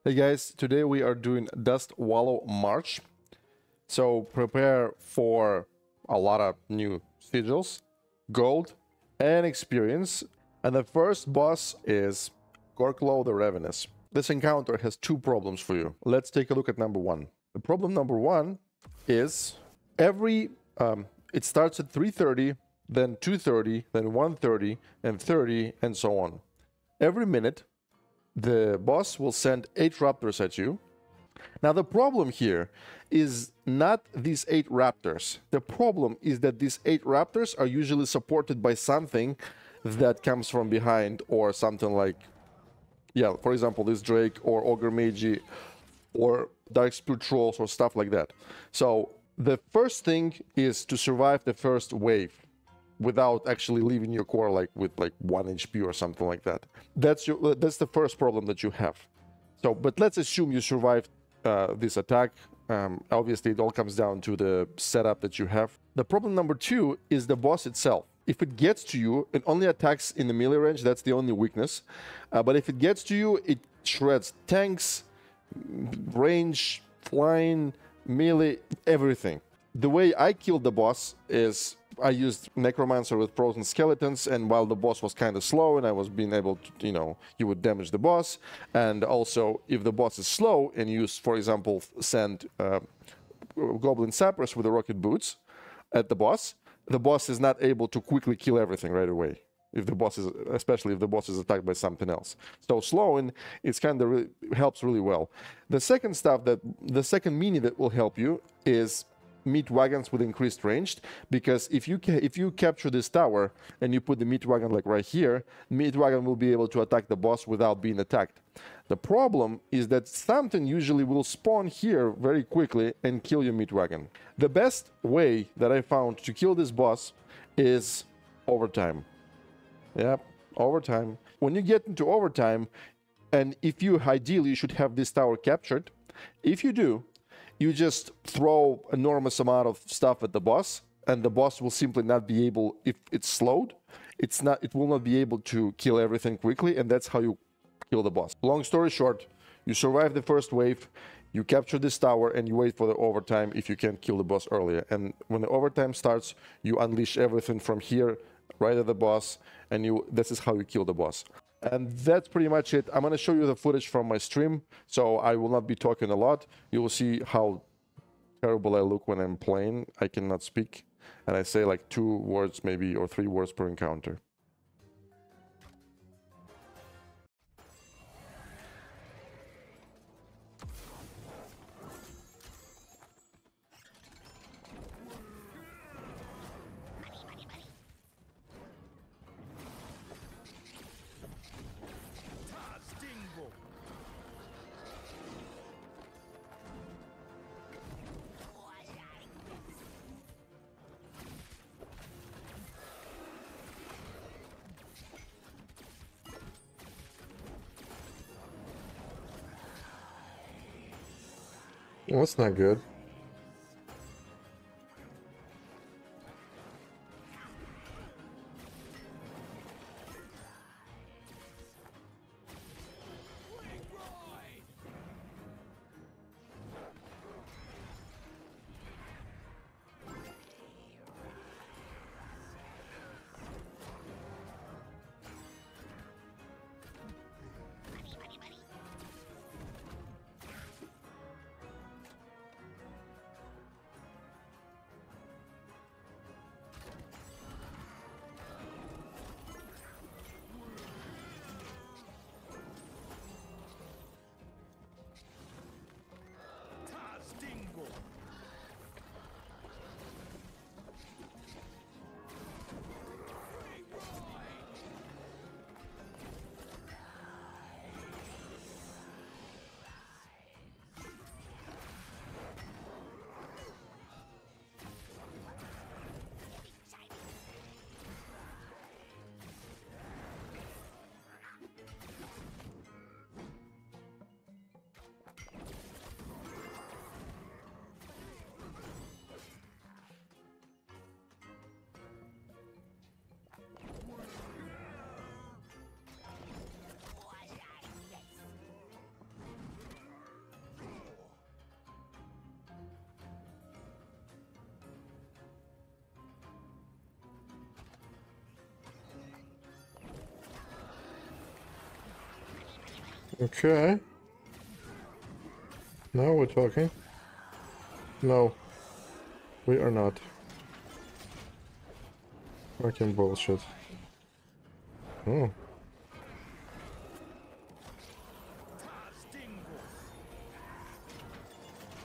Hey guys, today we are doing Dustwallow Marsh. So prepare for a lot of new sigils, gold, and experience. And the first boss is Goreclaw The Ravenous. This encounter has two problems for you. Let's take a look at number one. The problem number one is it starts at 3:30, then 2:30, then 1:30, and 30, and so on. Every minute, the boss will send 8 raptors at you. Now, the problem here is not these 8 raptors. The problem is that these 8 raptors are usually supported by something that comes from behind, or something like, yeah, for example, this Drake or Ogre Magi or Darkmist Trolls or stuff like that. So the first thing is to survive the first wave without actually leaving your core with 1 HP or something like that. That's the first problem that you have. So, but let's assume you survived this attack. Obviously, it all comes down to the setup that you have. The problem number 2 is the boss itself. If it gets to you, it only attacks in the melee range. That's the only weakness. But if it gets to you, it shreds tanks, range, flying, melee, everything. The way I killed the boss is I used Necromancer with frozen skeletons, and while the boss was kind of slow and I was being able to, you would damage the boss. And also, if the boss is slow and you, for example, send Goblin Sappers with the rocket boots at the boss is not able to quickly kill everything right away. Especially if the boss is attacked by something else. So slowing is kind of helps really well. The second mini that will help you is meat wagons with increased range, because if you capture this tower and you put the meat wagon like right here, meat wagon will be able to attack the boss without being attacked. The problem is that something usually will spawn here very quickly and kill your meat wagon. The best way that I found to kill this boss is overtime. Yep, overtime. When you get into overtime, and if you ideally you should have this tower captured, if you do, you just throw enormous amount of stuff at the boss, and the boss will simply not be able, if it's slowed, it will not be able to kill everything quickly, and that's how you kill the boss. Long story short, you survive the first wave, you capture this tower, and you wait for the overtime if you can't kill the boss earlier. And when the overtime starts, you unleash everything from here, right at the boss, and this is how you kill the boss. And that's pretty much it. I'm going to show you the footage from my stream, so I will not be talking a lot. You will see how terrible I look when I'm playing. I cannot speak, and I say like 2 words maybe, or 3 words per encounter. Well, that's not good. Okay. Now we're talking. No. We are not. Fucking bullshit. Oh.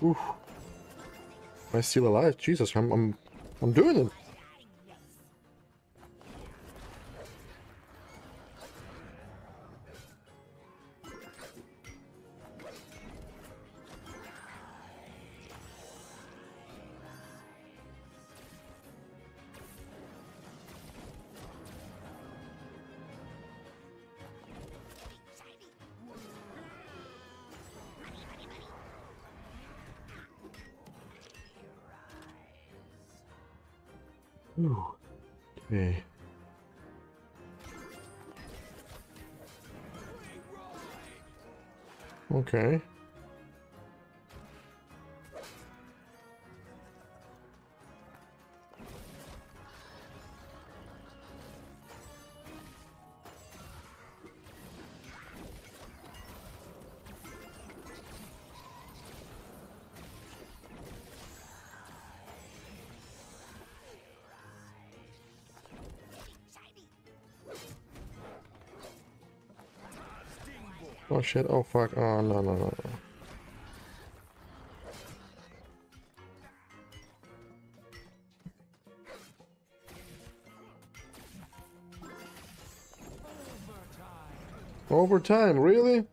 Oof. Am I still alive? Jesus, I'm doing it. Ooh. Okay. Okay. Oh shit, oh fuck, oh no. Overtime, really?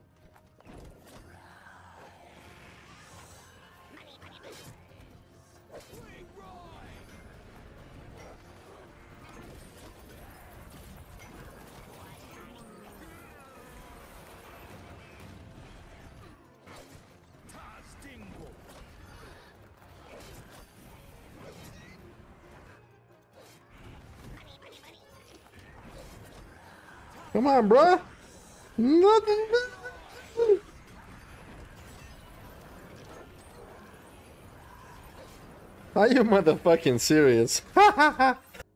Come on, bruh! Nothing. Are you motherfucking serious?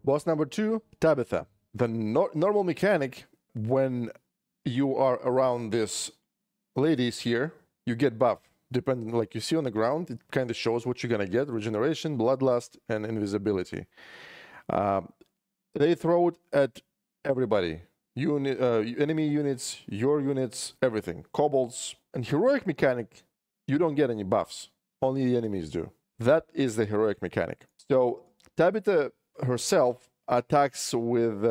Boss number 2, Tabitha. The normal mechanic, when you are around this ladies here, you get buff. Depending, like you see on the ground, it kind of shows what you're gonna get: regeneration, bloodlust, and invisibility. They throw it at everybody. Enemy units, your units, everything. Kobolds. And heroic mechanic, you don't get any buffs. Only the enemies do. That is the heroic mechanic. So Tabitha herself attacks with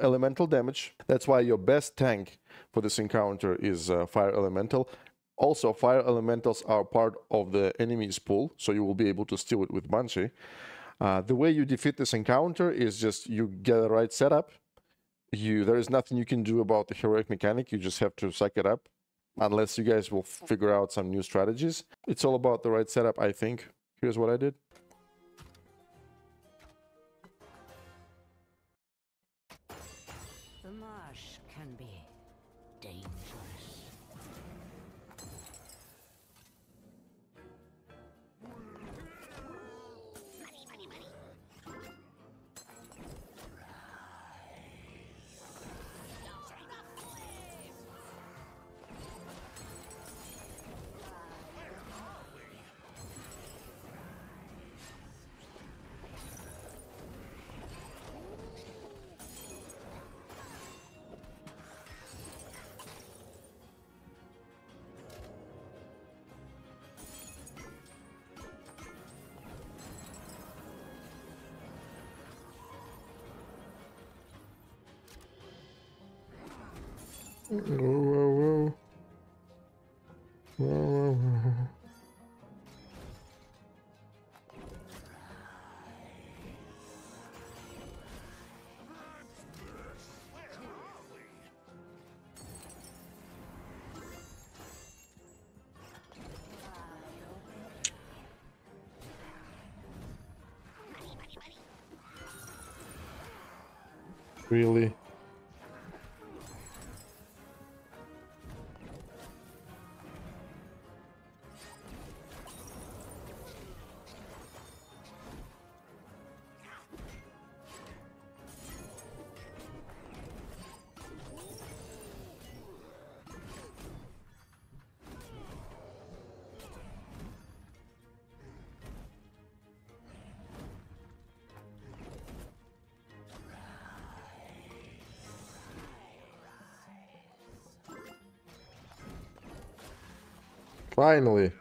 elemental damage. That's why your best tank for this encounter is fire elemental. Also, fire elementals are part of the enemy's pool, so you will be able to steal it with Banshee. The way you defeat this encounter is just you get the right setup. There is nothing you can do about the heroic mechanic. You just have to suck it up, unless you guys will figure out some new strategies. It's all about the right setup, I think. Here's what I did. The marsh can be dangerous. Whoa. Really? Finally.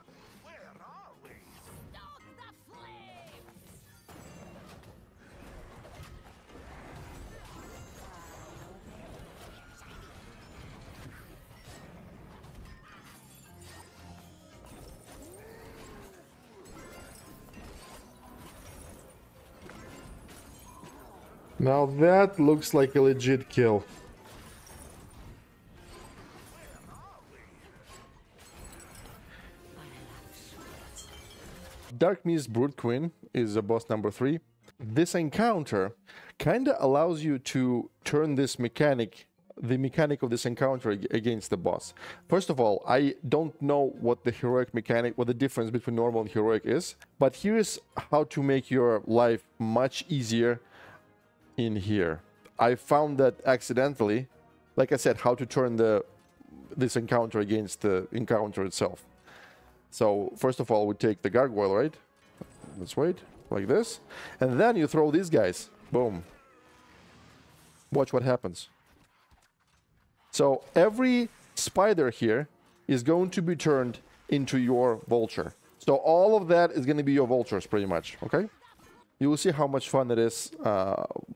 Now that looks like a legit kill. Darkmist BroodQueen is boss number 3. This encounter kinda allows you to turn this mechanic, the mechanic of this encounter against the boss. First of all, I don't know what the heroic mechanic, what the difference between normal and heroic is, but here's how to make your life much easier in here. I found that accidentally, like I said, how to turn this encounter against the encounter itself. So first of all, we take the gargoyle, right? Let's wait, like this. And then you throw these guys. Boom. Watch what happens. So every spider here is going to be turned into your vulture. So all of that is going to be your vultures, pretty much, okay? You will see how much fun it is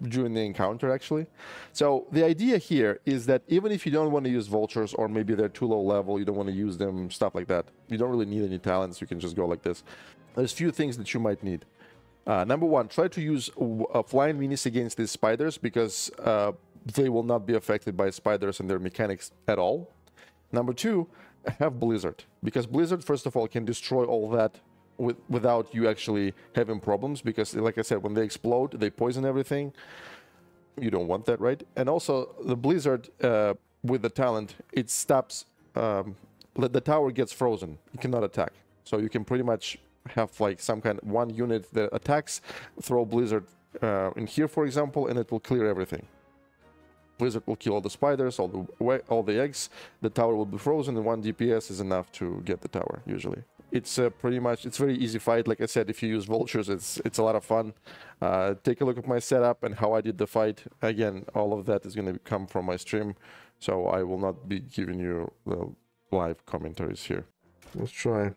during the encounter, actually. So the idea here is that even if you don't want to use vultures, or maybe they're too low level, you don't want to use them, stuff like that. You don't really need any talents, you can just go like this. There's a few things that you might need. Number one, try to use flying minis against these spiders, because they will not be affected by spiders and their mechanics at all. Number two, have Blizzard, because Blizzard, first of all, can destroy all that without you actually having problems, because like I said, when they explode, they poison everything. You don't want that, right? And also the Blizzard with the talent, it stops, the tower gets frozen. You cannot attack. So you can pretty much have like some kind of one unit that attacks, throw Blizzard in here, for example, and it will clear everything. Blizzard will kill all the spiders, all the eggs, the tower will be frozen, and 1 DPS is enough to get the tower, usually. It's pretty much, it's very easy fight. Like I said, if you use vultures, it's a lot of fun. Take a look at my setup and how I did the fight. Again, all of that is going to come from my stream, so I will not be giving you the live commentaries here. Let's try.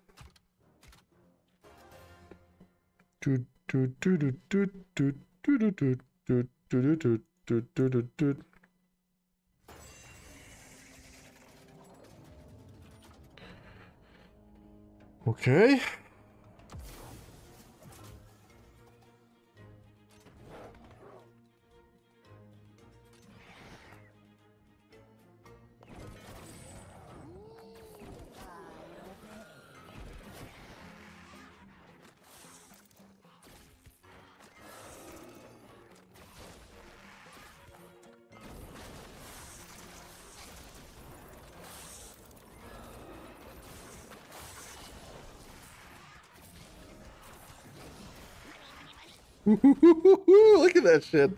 Okay. Look at that shit.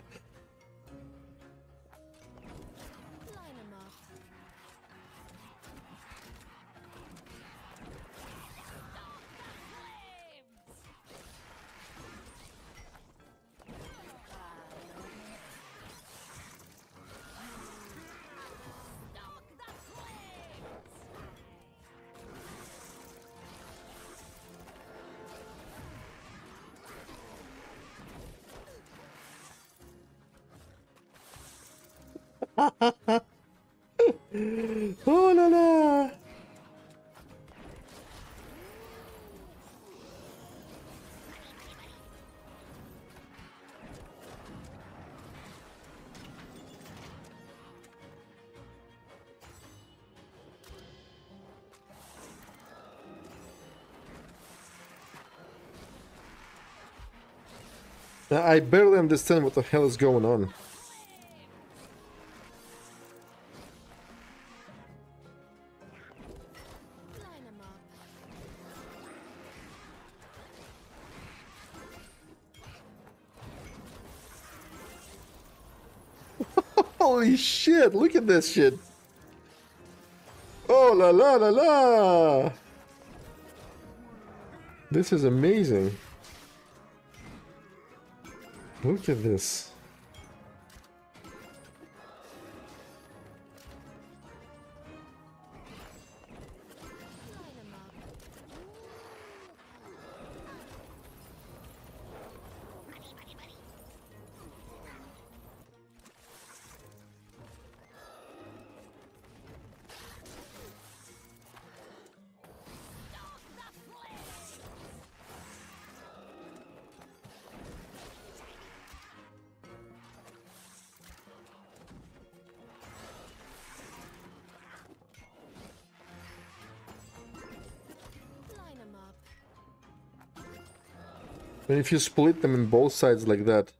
Oh la la! I barely understand what the hell is going on. Holy shit, look at this shit. Oh la la la la. This is amazing. Look at this. And if you split them in both sides like that.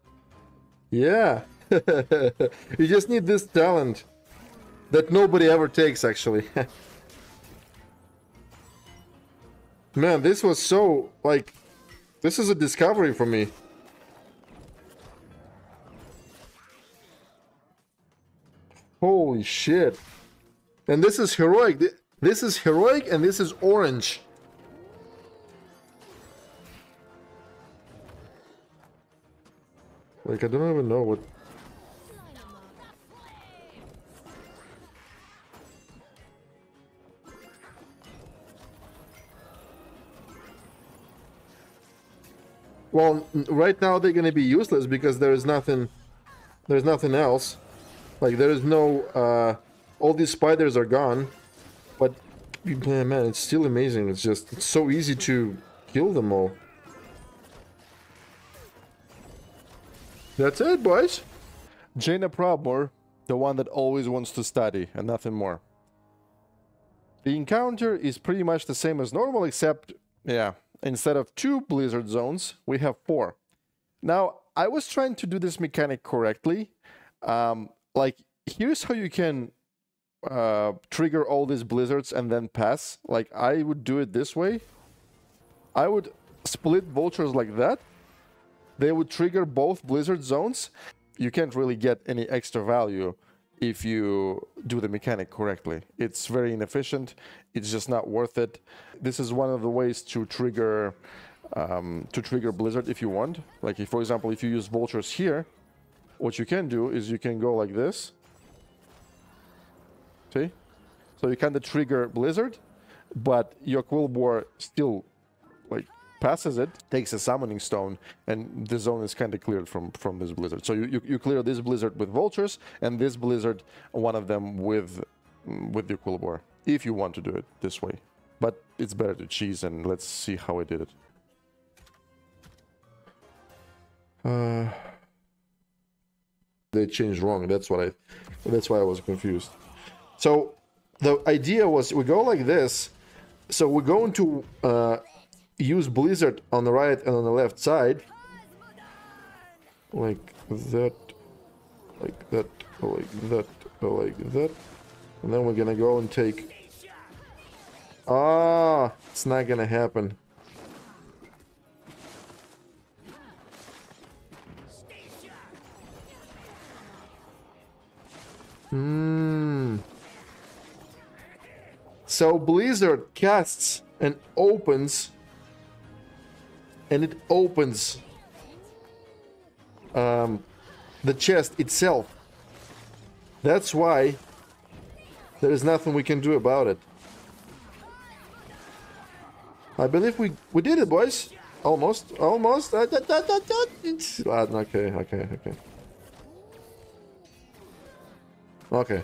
Yeah. You just need this talent that nobody ever takes, actually. Man, this was so, like, this is a discovery for me. Holy shit. And this is heroic. This is heroic and this is orange. Like, I don't even know what... Well, right now they're gonna be useless because there's nothing else. Like, there is no, all these spiders are gone. But, man, it's still amazing. It's so easy to kill them all. That's it, boys. Jaina Proudmoore, the one that always wants to study and nothing more. The encounter is pretty much the same as normal, except, yeah, instead of 2 blizzard zones, we have 4. Now, I was trying to do this mechanic correctly. Like, here's how you can trigger all these blizzards and then pass. Like, I would do it this way. I would split vultures like that. They would trigger both blizzard zones. You can't really get any extra value if you do the mechanic correctly. It's very inefficient. It's just not worth it. This is one of the ways to trigger blizzard if you want. Like, if, for example, if you use vultures here, what you can do is you can go like this. See? So you kind of trigger blizzard, but your Quillboar still, like, passes it, takes a summoning stone, and the zone is kind of cleared from this blizzard. So you clear this blizzard with vultures, and this blizzard, one of them with your Quillboar, if you want to do it this way. But it's better to cheese, and let's see how I did it. They changed wrong. That's why I was confused. So the idea was we go like this. So we're going to use blizzard on the right and on the left side, like that, like that, like that, like that, and then we're gonna go and take. Ah, it's not gonna happen. So blizzard casts and opens. And it opens the chest itself. That's why there is nothing we can do about it. I believe we did it, boys. Almost. Okay.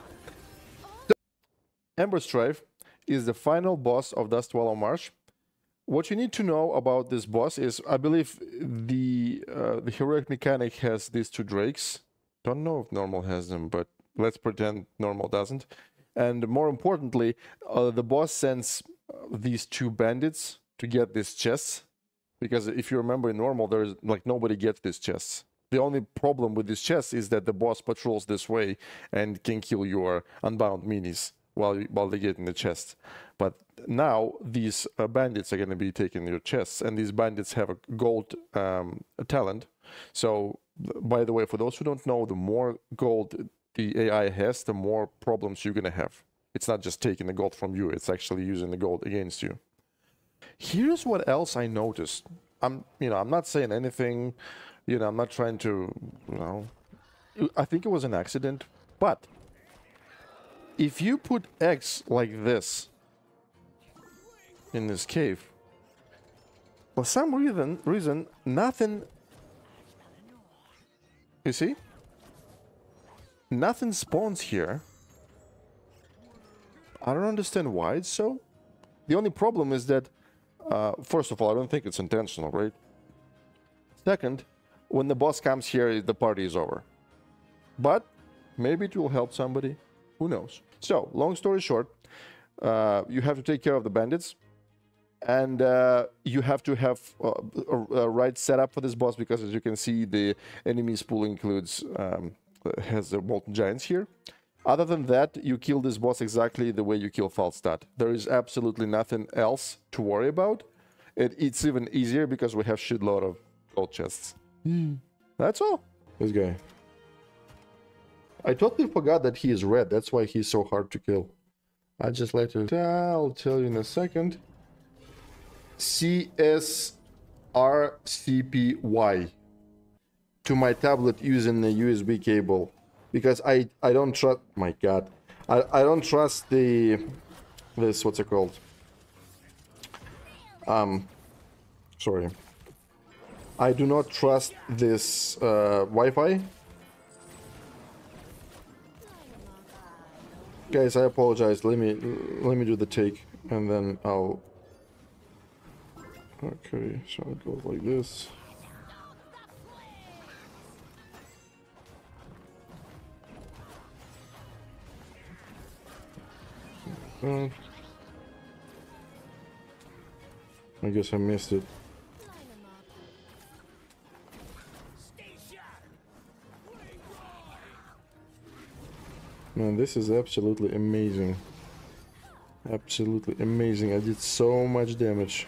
Emberstrife is the final boss of Dustwallow Marsh. What you need to know about this boss is, I believe the heroic mechanic has these 2 drakes. Don't know if normal has them, but let's pretend normal doesn't. And more importantly, the boss sends these 2 bandits to get these chests. Because if you remember in normal, there's like nobody gets these chests. The only problem with these chests is that the boss patrols this way and can kill your unbound minis while they get in the chest. But now these bandits are going to be taking your chests, and these bandits have a gold talent. So, by the way, for those who don't know, the more gold the AI has, the more problems you're going to have. It's not just taking the gold from you, it's actually using the gold against you. Here's what else I noticed. I'm not saying anything, I'm not trying to, I think it was an accident, but if you put eggs like this in this cave, for some reason, nothing, you see? Nothing spawns here. I don't understand why it's so. The only problem is that, first of all, I don't think it's intentional, right? Second, when the boss comes here, the party is over. But maybe it will help somebody. Who knows? So, long story short, you have to take care of the bandits. And you have to have a right setup for this boss, because as you can see, the enemies pool includes has the molten giants here. Other than that, you kill this boss exactly the way you kill Falstad. There is absolutely nothing else to worry about. It's even easier because we have shitload of gold chests. That's all. This guy. I totally forgot that he is red. That's why he's so hard to kill. I just like to... I'll tell you in a second. CSRCPY to my tablet using the USB cable, because I don't trust... My god. I don't trust this... What's it called? Sorry. I do not trust this Wi-Fi. Guys, I apologize. Let me do the take, and then I'll... Okay, so it goes like this. I guess I missed it. Man, this is absolutely amazing. Absolutely amazing. I did so much damage.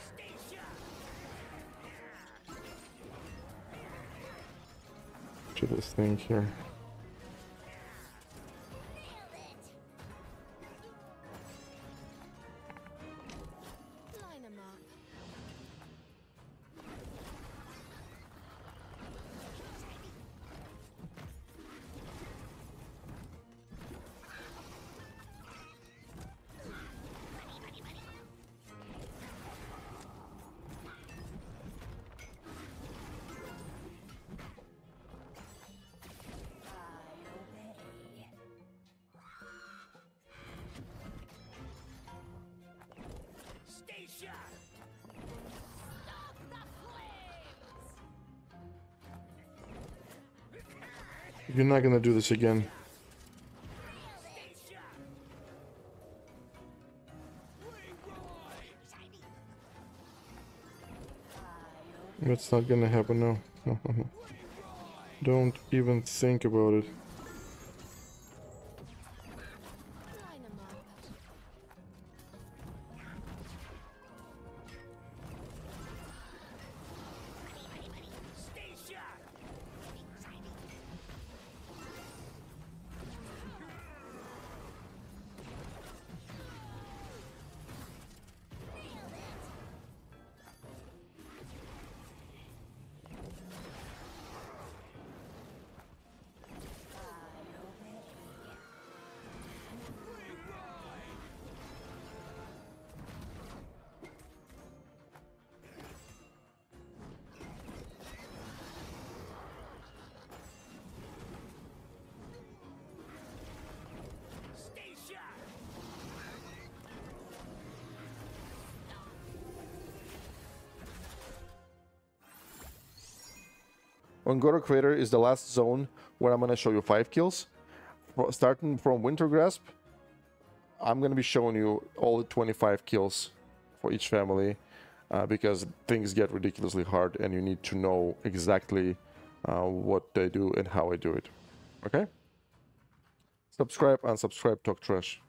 To this thing here. You're not gonna do this again. That's not gonna happen now. No. Don't even think about it. On Goreclaw Crater is the last zone where I'm going to show you 5 kills. Starting from Winter Grasp, I'm going to be showing you all the 25 kills for each family, because things get ridiculously hard and you need to know exactly what they do and how I do it. Okay? Subscribe, unsubscribe, talk trash.